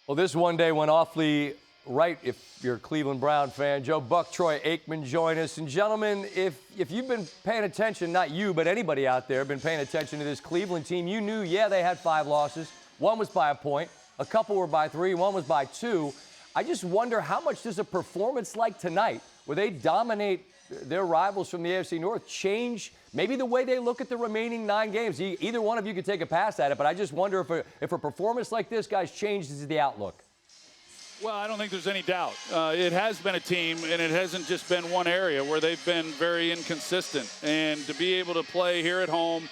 Well, this one day went awfully right if you're a Cleveland Brown fan. Joe Buck, Troy Aikman join us. And gentlemen, if you've been paying attention, not you, but anybody out there been paying attention to this Cleveland team, you knew, yeah, they had 5 losses. One was by a point. A couple were by 3. One was by 2. I just wonder, how much does a performance like tonight, where they dominate their rivals from the AFC North, change maybe the way they look at the remaining 9 games? Either one of you could take a pass at it, but I just wonder if a performance like this, guys, changes the outlook. Well, I don't think there's any doubt. It has been a team, and it hasn't just been one area where they've been very inconsistent. And to be able to play here at home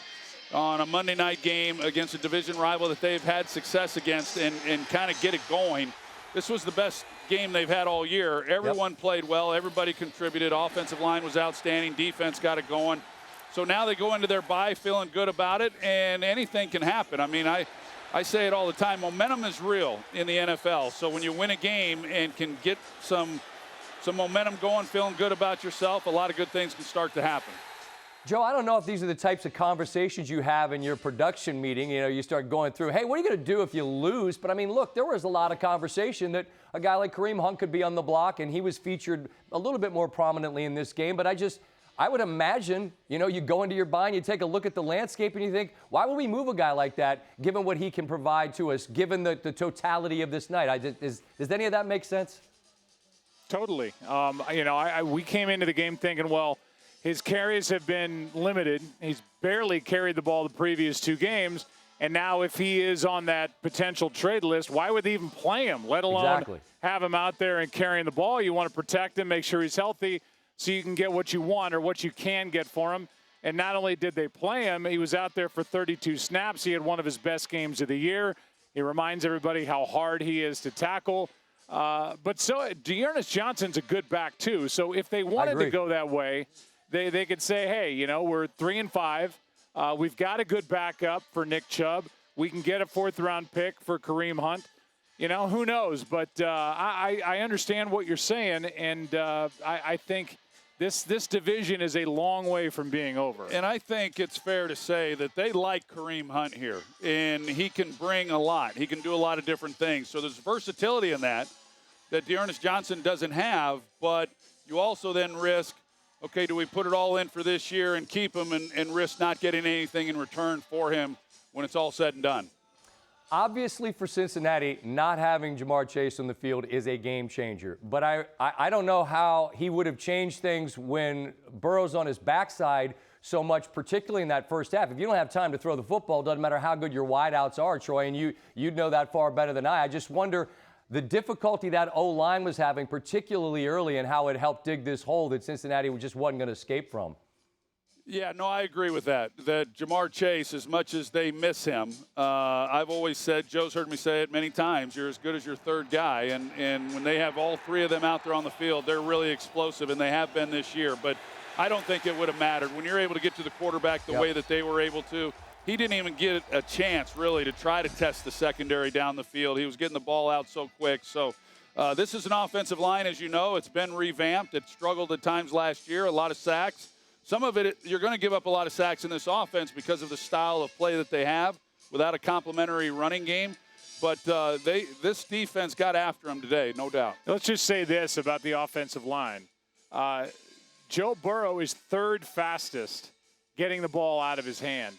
on a Monday night game against a division rival that they've had success against and kind of get it going, this was the best game they've had all year. Everyone played well. Everybody contributed. Offensive line was outstanding. Defense got it going. So now they go into their bye feeling good about it, and anything can happen. I mean, I say it all the time. Momentum is real in the NFL. So when you win a game and can get some momentum going, feeling good about yourself, a lot of good things can start to happen. Joe, I don't know if these are the types of conversations you have in your production meeting. You know, you start going through, hey, what are you going to do if you lose? But, I mean, look, there was a lot of conversation that a guy like Kareem Hunt could be on the block, and he was featured a little bit more prominently in this game. But I would imagine, you know, you go into your bye and you take a look at the landscape and you think, why would we move a guy like that, given what he can provide to us, given the totality of this night? Does any of that make sense? Totally. You know, we came into the game thinking, well, his carries have been limited. He's barely carried the ball the previous 2 games. And now if he is on that potential trade list, why would they even play him, let alone have him out there and carrying the ball? You want to protect him, make sure he's healthy so you can get what you want or what you can get for him. And not only did they play him, he was out there for 32 snaps. He had one of his best games of the year. He reminds everybody how hard he is to tackle. But D'Ernest Johnson's a good back, too. So if they wanted to go that way, they could say, hey, you know, we're 3-5. We've got a good backup for Nick Chubb. We can get a 4th-round pick for Kareem Hunt. You know, who knows? But I understand what you're saying, and I think this division is a long way from being over. And I think it's fair to say that they like Kareem Hunt here, and he can bring a lot. He can do a lot of different things. So there's versatility in that D'Ernest Johnson doesn't have, but you also then risk, okay, do we put it all in for this year and keep him and risk not getting anything in return for him when it's all said and done? Obviously, for Cincinnati, not having Jamar Chase on the field is a game changer. But I don't know how he would have changed things when Burrow's on his backside so much, particularly in that first half. If you don't have time to throw the football, it doesn't matter how good your wideouts are, Troy, and you'd know that far better than I just wonder the difficulty that O-line was having, particularly early, and how it helped dig this hole that Cincinnati just wasn't going to escape from. Yeah, no, I agree with that. That Jamar Chase, as much as they miss him, I've always said, Joe's heard me say it many times, you're as good as your 3rd guy. And when they have all 3 of them out there on the field, they're really explosive, and they have been this year. But I don't think it would have mattered. When you're able to get to the quarterback the way that they were able to, he didn't even get a chance, really, to try to test the secondary down the field. He was getting the ball out so quick. So this is an offensive line, as you know. It's been revamped. It struggled at times last year, a lot of sacks. Some of it, you're going to give up a lot of sacks in this offense because of the style of play that they have without a complementary running game. But this defense got after them today, no doubt. Let's just say this about the offensive line. Joe Burrow is 3rd fastest getting the ball out of his hand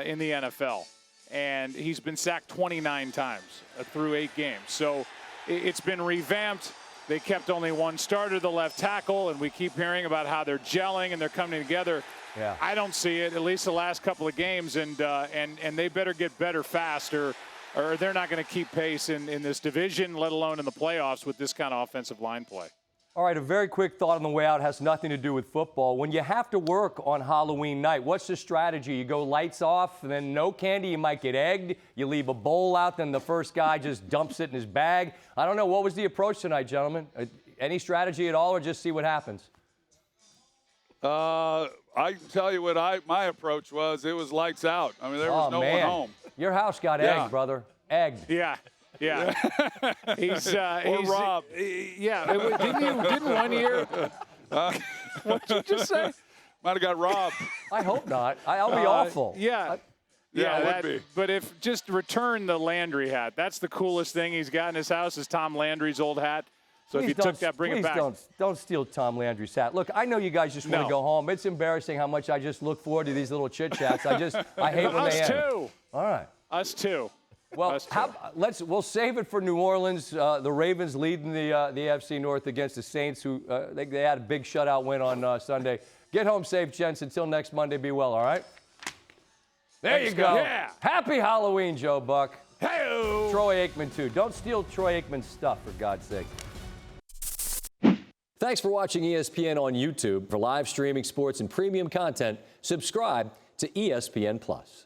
in the NFL. And he's been sacked 29 times through 8 games. So it's been revamped. They kept only 1 starter, the left tackle, and we keep hearing about how they're gelling and they're coming together. Yeah. I don't see it, at least the last couple of games, and they better get better fast or they're not going to keep pace in this division, let alone in the playoffs with this kind of offensive line play. All right, a very quick thought on the way out. Has nothing to do with football. When you have to work on Halloween night, what's the strategy? You go lights off, and then no candy, you might get egged. You leave a bowl out, then the first guy just dumps it in his bag. I don't know. What was the approach tonight, gentlemen? Any strategy at all, or just see what happens? I can tell you what my approach was. It was lights out. I mean, there was no one home. Your house got egged, brother. Egged. Yeah. Yeah, he's robbed. Yeah, didn't 1 year. What did you just say? Might have got robbed. I hope not. I'll be awful. Yeah, Yeah, it would be. But if just return the Landry hat. That's the coolest thing he's got in his house is Tom Landry's old hat. So if you took that, bring it back. Don't steal Tom Landry's hat. Look, I know you guys just want to No. go home. It's embarrassing how much I just look forward to these little chit chats. I hate when they Us end. too. All right. Us too. Well, we'll save it for New Orleans. The Ravens leading the AFC North against the Saints, who they had a big shutout win on Sunday. Get home safe, gents. Until next Monday, be well, all right? There you go. Yeah. Happy Halloween, Joe Buck. Hey-o. Troy Aikman, too. Don't steal Troy Aikman's stuff, for God's sake. Thanks for watching ESPN on YouTube. For live streaming sports and premium content, subscribe to ESPN+.